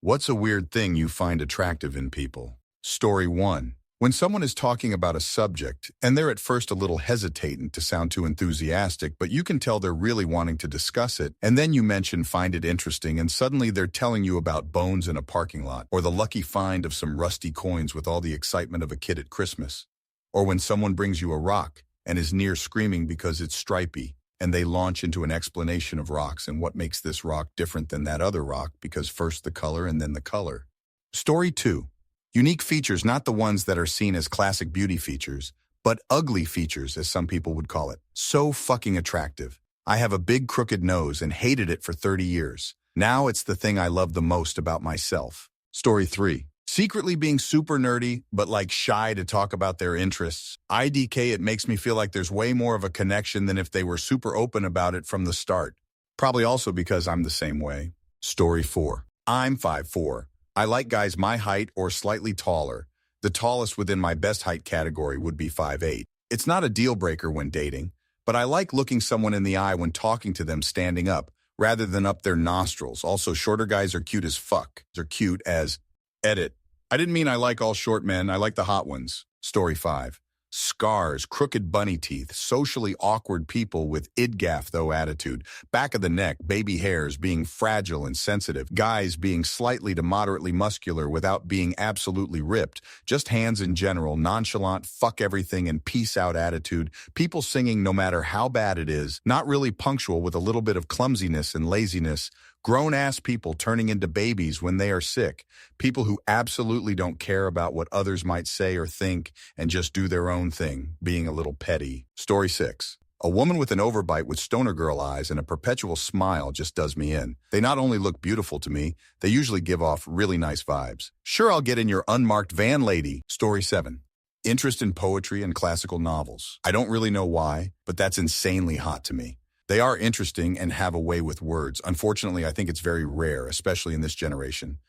What's a weird thing you find attractive in people? Story 1. When someone is talking about a subject, and they're at first a little hesitant to sound too enthusiastic, but you can tell they're really wanting to discuss it, and then you mention find it interesting, and suddenly they're telling you about bones in a parking lot, or the lucky find of some rusty coins with all the excitement of a kid at Christmas. Or when someone brings you a rock, and is near screaming because it's stripy, and they launch into an explanation of rocks and what makes this rock different than that other rock, because first the color and then the color. Story 2. Unique features, not the ones that are seen as classic beauty features, but ugly features, as some people would call it. So fucking attractive. I have a big crooked nose and hated it for 30 years. Now it's the thing I love the most about myself. Story 3. Secretly being super nerdy, but like shy to talk about their interests. IDK, it makes me feel like there's way more of a connection than if they were super open about it from the start. Probably also because I'm the same way. Story 4. I'm 5'4". I like guys my height or slightly taller. The tallest within my best height category would be 5'8". It's not a deal breaker when dating, but I like looking someone in the eye when talking to them standing up, rather than up their nostrils. Also, shorter guys are cute as fuck. They're cute as... Edit. I didn't mean I like all short men, I like the hot ones. Story 5. Scars, crooked bunny teeth, socially awkward people with idgaff though attitude, back of the neck, baby hairs, being fragile and sensitive, guys being slightly to moderately muscular without being absolutely ripped, just hands in general, nonchalant, fuck everything and peace out attitude, people singing no matter how bad it is, not really punctual with a little bit of clumsiness and laziness, grown-ass people turning into babies when they are sick, people who absolutely don't care about what others might say or think and just do their own thing, being a little petty. Story 6. A woman with an overbite with stoner girl eyes and a perpetual smile just does me in. They not only look beautiful to me, they usually give off really nice vibes. Sure, I'll get in your unmarked van, lady. Story 7. Interest in poetry and classical novels. I don't really know why, but that's insanely hot to me. They are interesting and have a way with words. Unfortunately, I think it's very rare, especially in this generation.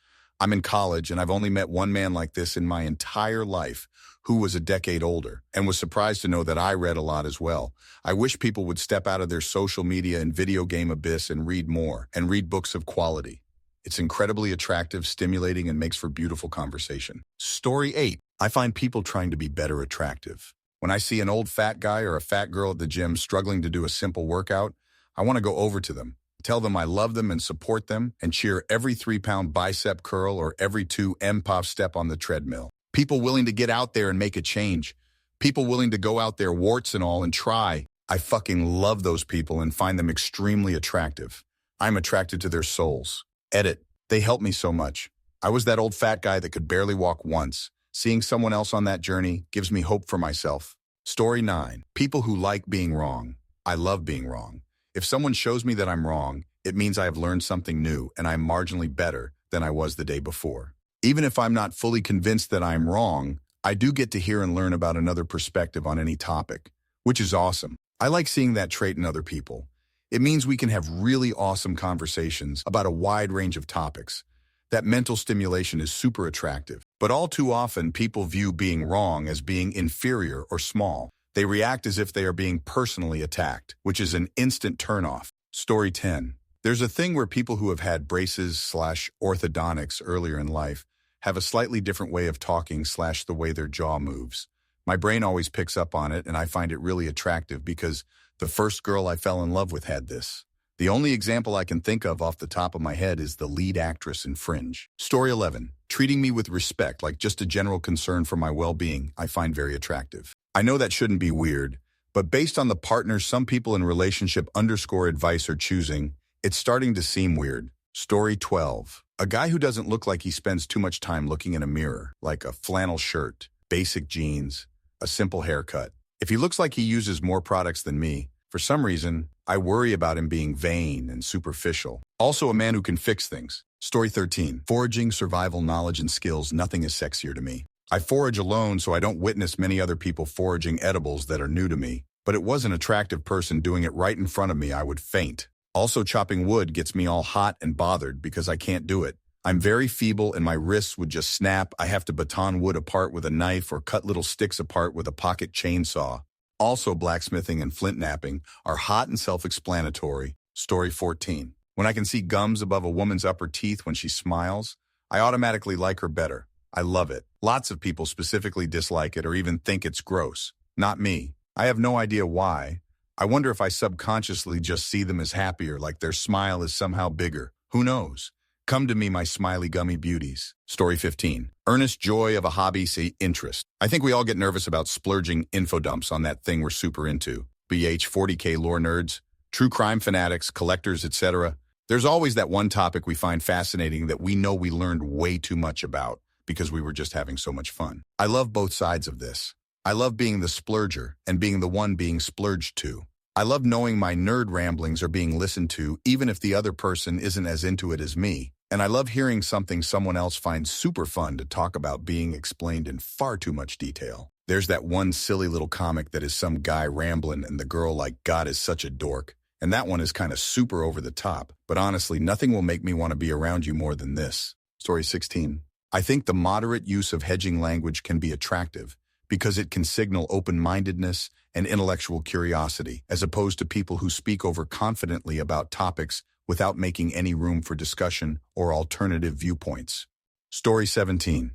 I'm in college, and I've only met one man like this in my entire life, who was a decade older, and was surprised to know that I read a lot as well. I wish people would step out of their social media and video game abyss and read more, and read books of quality. It's incredibly attractive, stimulating, and makes for beautiful conversation. Story 8. I find people trying to be better attractive. When I see an old fat guy or a fat girl at the gym struggling to do a simple workout, I want to go over to them, tell them I love them and support them, and cheer every 3-pound bicep curl or every 2 MPOF step on the treadmill. People willing to get out there and make a change. People willing to go out there, warts and all, and try. I fucking love those people and find them extremely attractive. I'm attracted to their souls. Edit. They help me so much. I was that old fat guy that could barely walk once. Seeing someone else on that journey gives me hope for myself. Story 9. People who like being wrong. I love being wrong. If someone shows me that I'm wrong, it means I have learned something new and I'm marginally better than I was the day before. Even if I'm not fully convinced that I'm wrong, I do get to hear and learn about another perspective on any topic, which is awesome. I like seeing that trait in other people. It means we can have really awesome conversations about a wide range of topics. That mental stimulation is super attractive. But all too often, people view being wrong as being inferior or small. They react as if they are being personally attacked, which is an instant turnoff. Story 10. There's a thing where people who have had braces/orthodontics earlier in life have a slightly different way of talking/the way their jaw moves. My brain always picks up on it, and I find it really attractive because the first girl I fell in love with had this. The only example I can think of off the top of my head is the lead actress in Fringe. Story 11. Treating me with respect, like just a general concern for my well-being, I find very attractive. I know that shouldn't be weird, but based on the partners some people in relationship _advice are choosing, it's starting to seem weird. Story 12. A guy who doesn't look like he spends too much time looking in a mirror, like a flannel shirt, basic jeans, a simple haircut. If he looks like he uses more products than me, for some reason, I worry about him being vain and superficial. Also a man who can fix things. Story 13. Foraging, survival, knowledge, and skills. Nothing is sexier to me. I forage alone, so I don't witness many other people foraging edibles that are new to me. But it was an attractive person doing it right in front of me, I would faint. Also, chopping wood gets me all hot and bothered because I can't do it. I'm very feeble and my wrists would just snap. I have to baton wood apart with a knife or cut little sticks apart with a pocket chainsaw. Also, blacksmithing and flint knapping are hot and self-explanatory. Story 14. When I can see gums above a woman's upper teeth when she smiles, I automatically like her better. I love it. Lots of people specifically dislike it or even think it's gross. Not me. I have no idea why. I wonder if I subconsciously just see them as happier, like their smile is somehow bigger. Who knows? Come to me, my smiley gummy beauties. Story 15. Earnest joy of a hobby, see interest. I think we all get nervous about splurging info dumps on that thing we're super into. BH 40K lore nerds, true crime fanatics, collectors, etc. There's always that one topic we find fascinating that we know we learned way too much about because we were just having so much fun. I love both sides of this. I love being the splurger and being the one being splurged to. I love knowing my nerd ramblings are being listened to even if the other person isn't as into it as me. And I love hearing something someone else finds super fun to talk about being explained in far too much detail. There's that one silly little comic that is some guy rambling and the girl like, God is such a dork. And that one is kind of super over the top. But honestly, nothing will make me want to be around you more than this. Story 16. I think the moderate use of hedging language can be attractive because it can signal open-mindedness and intellectual curiosity, as opposed to people who speak overconfidently about topics without making any room for discussion or alternative viewpoints. Story 17.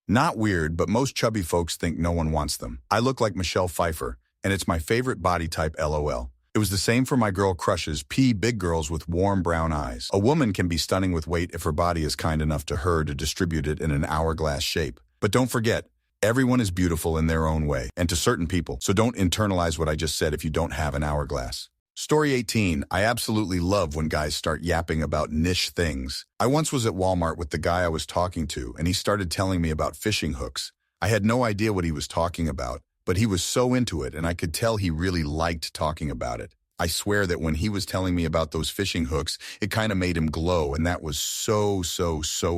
Not weird, but most chubby folks think no one wants them. I look like Michelle Pfeiffer, and it's my favorite body type, LOL. It was the same for my girl crushes, big girls with warm brown eyes. A woman can be stunning with weight if her body is kind enough to her to distribute it in an hourglass shape. But don't forget, everyone is beautiful in their own way, and to certain people, so don't internalize what I just said if you don't have an hourglass. Story 18. I absolutely love when guys start yapping about niche things. I once was at Walmart with the guy I was talking to, and he started telling me about fishing hooks. I had no idea what he was talking about, but he was so into it, and I could tell he really liked talking about it. I swear that when he was telling me about those fishing hooks, it kind of made him glow, and that was so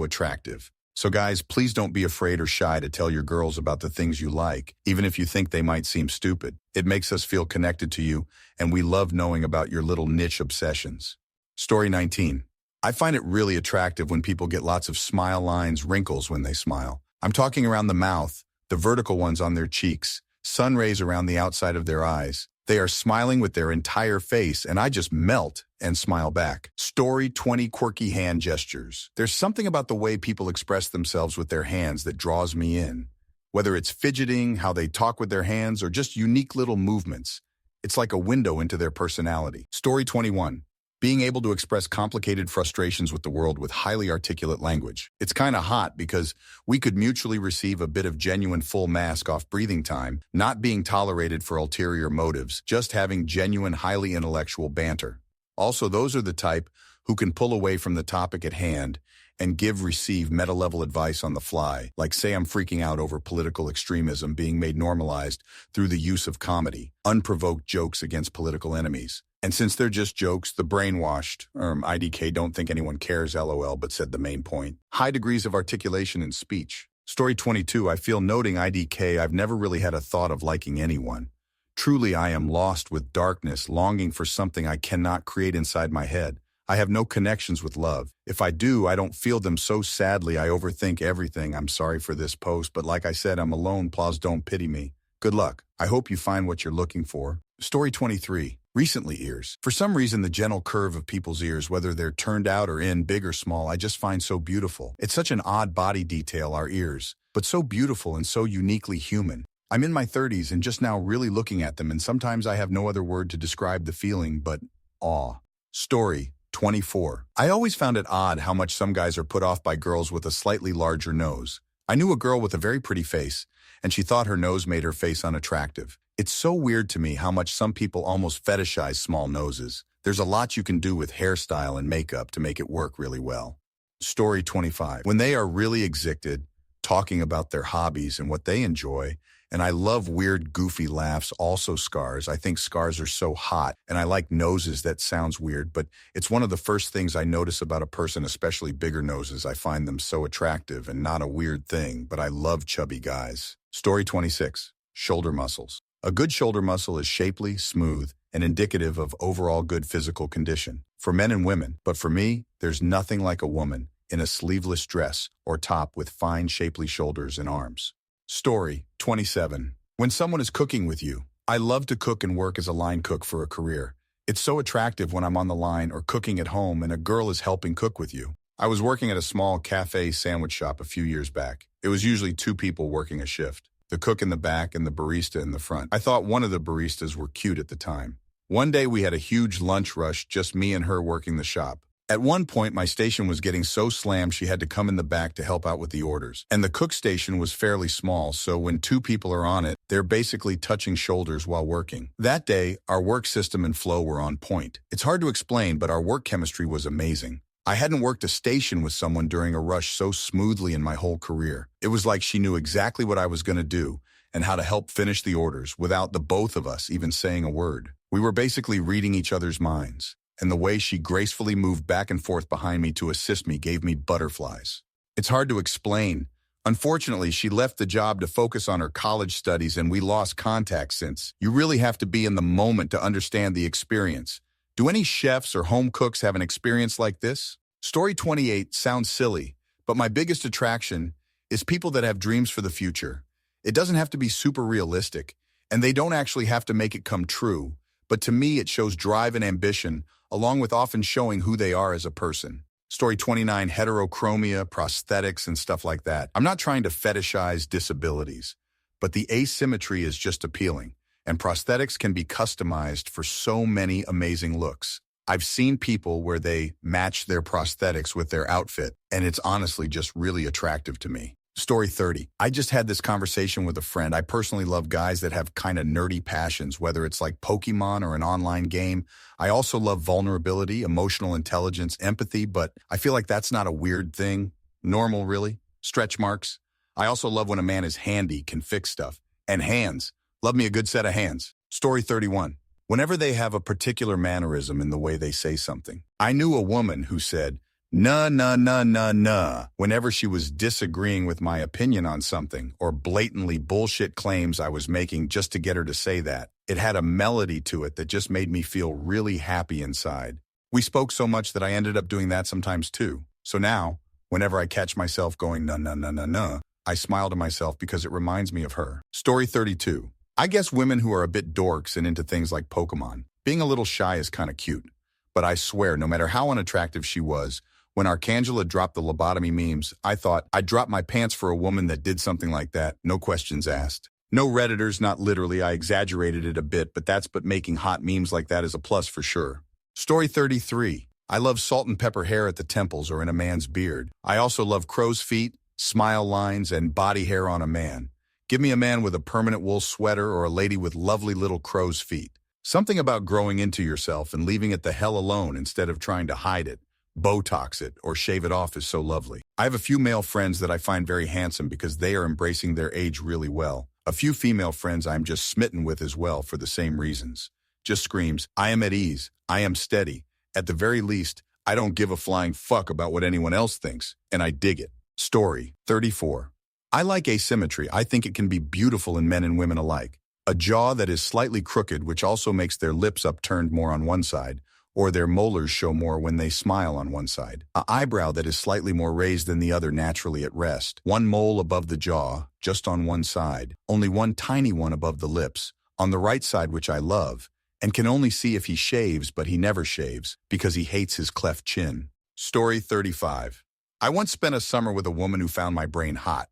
attractive. So guys, please don't be afraid or shy to tell your girls about the things you like, even if you think they might seem stupid. It makes us feel connected to you, and we love knowing about your little niche obsessions. Story 19. I find it really attractive when people get lots of smile lines, wrinkles when they smile. I'm talking around the mouth, the vertical ones on their cheeks, sun rays around the outside of their eyes. They are smiling with their entire face, and I just melt and smile back. Story 20. Quirky hand gestures. There's something about the way people express themselves with their hands that draws me in. Whether it's fidgeting, how they talk with their hands, or just unique little movements, it's like a window into their personality. Story 21. Being able to express complicated frustrations with the world with highly articulate language. It's kind of hot because we could mutually receive a bit of genuine full mask off breathing time, not being tolerated for ulterior motives, just having genuine highly intellectual banter. Also, those are the type who can pull away from the topic at hand and receive meta-level advice on the fly, like say I'm freaking out over political extremism being made normalized through the use of comedy, unprovoked jokes against political enemies. And since they're just jokes, the brainwashed, IDK don't think anyone cares, LOL, but said the main point. High degrees of articulation in speech. Story 22. I feel noting IDK, I've never really had a thought of liking anyone. Truly, I am lost with darkness, longing for something I cannot create inside my head. I have no connections with love. If I do, I don't feel them so sadly I overthink everything. I'm sorry for this post, but like I said, I'm alone. Please don't pity me. Good luck. I hope you find what you're looking for. Story 23. Recently ears. For some reason, the gentle curve of people's ears, whether they're turned out or in, big or small, I just find so beautiful. It's such an odd body detail, our ears, but so beautiful and so uniquely human. I'm in my 30s and just now really looking at them, and sometimes I have no other word to describe the feeling but awe. Story 24. I always found it odd how much some guys are put off by girls with a slightly larger nose. I knew a girl with a very pretty face, and she thought her nose made her face unattractive. It's so weird to me how much some people almost fetishize small noses. There's a lot you can do with hairstyle and makeup to make it work really well. Story 25. When they are really excited, talking about their hobbies and what they enjoy, and I love weird, goofy laughs, also scars. I think scars are so hot, and I like noses. That sounds weird, but it's one of the first things I notice about a person, especially bigger noses. I find them so attractive and not a weird thing, but I love chubby guys. Story 26. Shoulder muscles. A good shoulder muscle is shapely, smooth, and indicative of overall good physical condition for men and women. But for me, there's nothing like a woman in a sleeveless dress or top with fine, shapely shoulders and arms. Story 27. When someone is cooking with you, I love to cook and work as a line cook for a career. It's so attractive when I'm on the line or cooking at home and a girl is helping cook with you. I was working at a small cafe sandwich shop a few years back. It was usually two people working a shift, the cook in the back and the barista in the front. I thought one of the baristas were cute at the time. One day we had a huge lunch rush, just me and her working the shop. At one point, my station was getting so slammed she had to come in the back to help out with the orders. And the cook station was fairly small, so when two people are on it, they're basically touching shoulders while working. That day, our work system and flow were on point. It's hard to explain, but our work chemistry was amazing. I hadn't worked a station with someone during a rush so smoothly in my whole career. It was like she knew exactly what I was going to do and how to help finish the orders without the both of us even saying a word. We were basically reading each other's minds, and the way she gracefully moved back and forth behind me to assist me gave me butterflies. It's hard to explain. Unfortunately, she left the job to focus on her college studies and we lost contact since. You really have to be in the moment to understand the experience. Do any chefs or home cooks have an experience like this? Story 28 sounds silly, but my biggest attraction is people that have dreams for the future. It doesn't have to be super realistic, and they don't actually have to make it come true, but to me it shows drive and ambition, along with often showing who they are as a person. Story 29, heterochromia, prosthetics, and stuff like that. I'm not trying to fetishize disabilities, but the asymmetry is just appealing, and prosthetics can be customized for so many amazing looks. I've seen people where they match their prosthetics with their outfit, and it's honestly just really attractive to me. Story 30. I just had this conversation with a friend. I personally love guys that have kind of nerdy passions, whether it's like Pokemon or an online game. I also love vulnerability, emotional intelligence, empathy, but I feel like that's not a weird thing. Normal, really. Stretch marks. I also love when a man is handy, can fix stuff. And hands. Love me a good set of hands. Story 31. Whenever they have a particular mannerism in the way they say something. I knew a woman who said, "Nah, nah, nah, nah, nah," whenever she was disagreeing with my opinion on something or blatantly bullshit claims I was making just to get her to say that. It had a melody to it that just made me feel really happy inside. We spoke so much that I ended up doing that sometimes too. So now, whenever I catch myself going, "Nah, nah, nah, nah, nah," I smile to myself because it reminds me of her. Story 32. I guess women who are a bit dorks and into things like Pokemon. Being a little shy is kind of cute. But I swear, no matter how unattractive she was, when Arcangela dropped the lobotomy memes, I thought I'd drop my pants for a woman that did something like that, no questions asked. No Redditors, not literally, I exaggerated it a bit, but making hot memes like that is a plus for sure. Story 33. I love salt and pepper hair at the temples or in a man's beard. I also love crow's feet, smile lines, and body hair on a man. Give me a man with a permanent wool sweater or a lady with lovely little crow's feet. Something about growing into yourself and leaving it the hell alone instead of trying to hide it, Botox it, or shave it off is so lovely. I have a few male friends that I find very handsome because they are embracing their age really well. A few female friends I'm just smitten with as well for the same reasons. Just screams, I am at ease, I am steady. At the very least, I don't give a flying fuck about what anyone else thinks, and I dig it. Story 34. I like asymmetry. I think it can be beautiful in men and women alike. A jaw that is slightly crooked, which also makes their lips upturned more on one side, or their molars show more when they smile on one side. An eyebrow that is slightly more raised than the other naturally at rest. One mole above the jaw, just on one side. Only one tiny one above the lips, on the right side, which I love, and can only see if he shaves, but he never shaves, because he hates his cleft chin. Story 35. I once spent a summer with a woman who found my brain hot.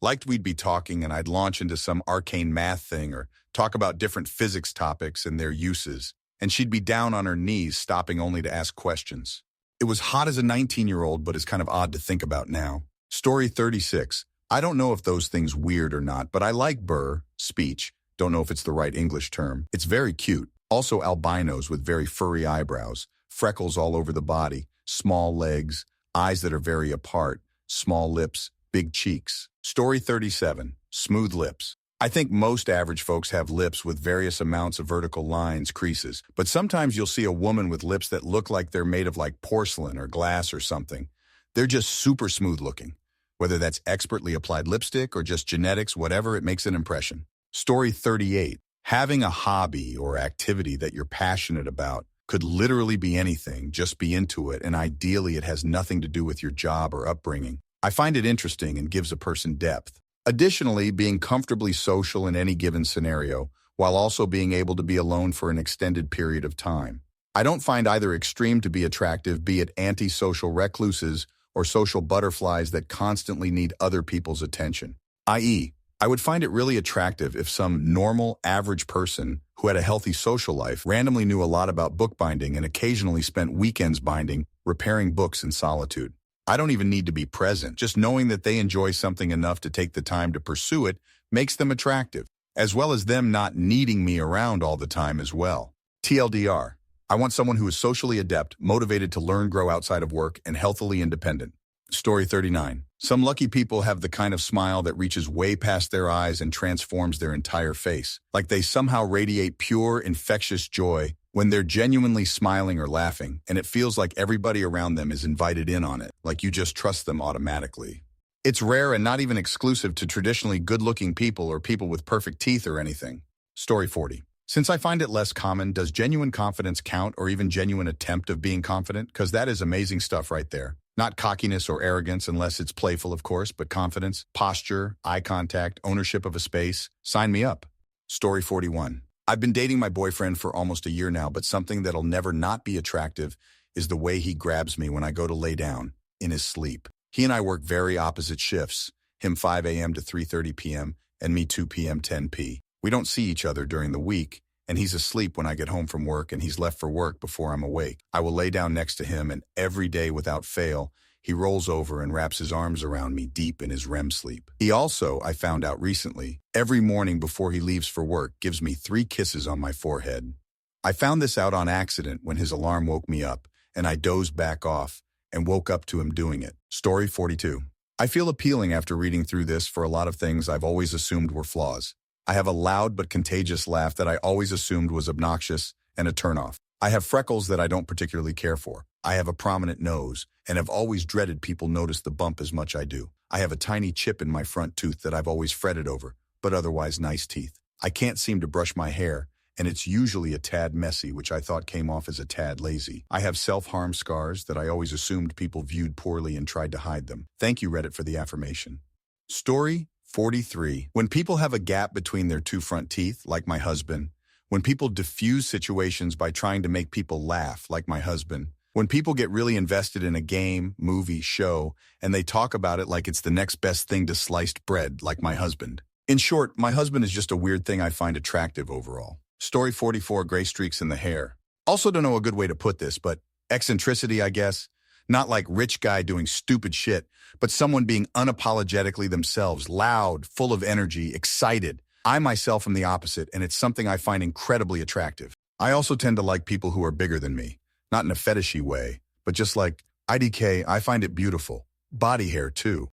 Liked we'd be talking and I'd launch into some arcane math thing or talk about different physics topics and their uses, and she'd be down on her knees stopping only to ask questions. It was hot as a 19-year-old, but it's kind of odd to think about now. Story 36. I don't know if those things weird or not, but I like speech. Don't know if it's the right English term. It's very cute. Also albinos with very furry eyebrows, freckles all over the body, small legs, eyes that are very apart, small lips, big cheeks. Story 37. Smooth lips. I think most average folks have lips with various amounts of vertical lines, creases, but sometimes you'll see a woman with lips that look like they're made of like porcelain or glass or something. They're just super smooth looking. Whether that's expertly applied lipstick or just genetics, whatever, it makes an impression. Story 38. Having a hobby or activity that you're passionate about could literally be anything, just be into it, and ideally it has nothing to do with your job or upbringing. I find it interesting and gives a person depth. Additionally, being comfortably social in any given scenario, while also being able to be alone for an extended period of time. I don't find either extreme to be attractive, be it antisocial recluses or social butterflies that constantly need other people's attention. I.e., I would find it really attractive if some normal, average person who had a healthy social life randomly knew a lot about bookbinding and occasionally spent weekends binding, repairing books in solitude. I don't even need to be present. Just knowing that they enjoy something enough to take the time to pursue it makes them attractive, as well as them not needing me around all the time as well. TLDR, I want someone who is socially adept, motivated to learn, grow outside of work, and healthily independent. Story 39. Some lucky people have the kind of smile that reaches way past their eyes and transforms their entire face. Like they somehow radiate pure, infectious joy when they're genuinely smiling or laughing, and it feels like everybody around them is invited in on it, like you just trust them automatically. It's rare and not even exclusive to traditionally good-looking people or people with perfect teeth or anything. Story 40. Since I find it less common, does genuine confidence count, or even genuine attempt of being confident? Because that is amazing stuff right there. Not cockiness or arrogance, unless it's playful, of course, but confidence, posture, eye contact, ownership of a space. Sign me up. Story 41. I've been dating my boyfriend for almost a year now, but something that'll never not be attractive is the way he grabs me when I go to lay down, in his sleep. He and I work very opposite shifts, him 5 a.m. to 3:30 p.m., and me 2 p.m. 10 p. We don't see each other during the week, and he's asleep when I get home from work, and he's left for work before I'm awake. I will lay down next to him, and every day without fail, he rolls over and wraps his arms around me deep in his REM sleep. He also, I found out recently, every morning before he leaves for work, gives me 3 kisses on my forehead. I found this out on accident when his alarm woke me up, and I dozed back off and woke up to him doing it. Story 42. I feel appealing after reading through this for a lot of things I've always assumed were flaws. I have a loud but contagious laugh that I always assumed was obnoxious and a turnoff. I have freckles that I don't particularly care for. I have a prominent nose and have always dreaded people notice the bump as much I do. I have a tiny chip in my front tooth that I've always fretted over, but otherwise nice teeth. I can't seem to brush my hair, and it's usually a tad messy, which I thought came off as a tad lazy. I have self-harm scars that I always assumed people viewed poorly and tried to hide them. Thank you, Reddit, for the affirmation. Story 43. When people have a gap between their 2 front teeth, like my husband. When people diffuse situations by trying to make people laugh, like my husband. When people get really invested in a game, movie, show, and they talk about it like it's the next best thing to sliced bread, like my husband. In short, my husband is just a weird thing I find attractive overall. Story 44. Gray streaks in the hair. Also don't know a good way to put this, but eccentricity, I guess. Not like rich guy doing stupid shit, but someone being unapologetically themselves, loud, full of energy, excited. I myself am the opposite, and it's something I find incredibly attractive. I also tend to like people who are bigger than me, not in a fetishy way, but just like IDK, I find it beautiful. Body hair, too.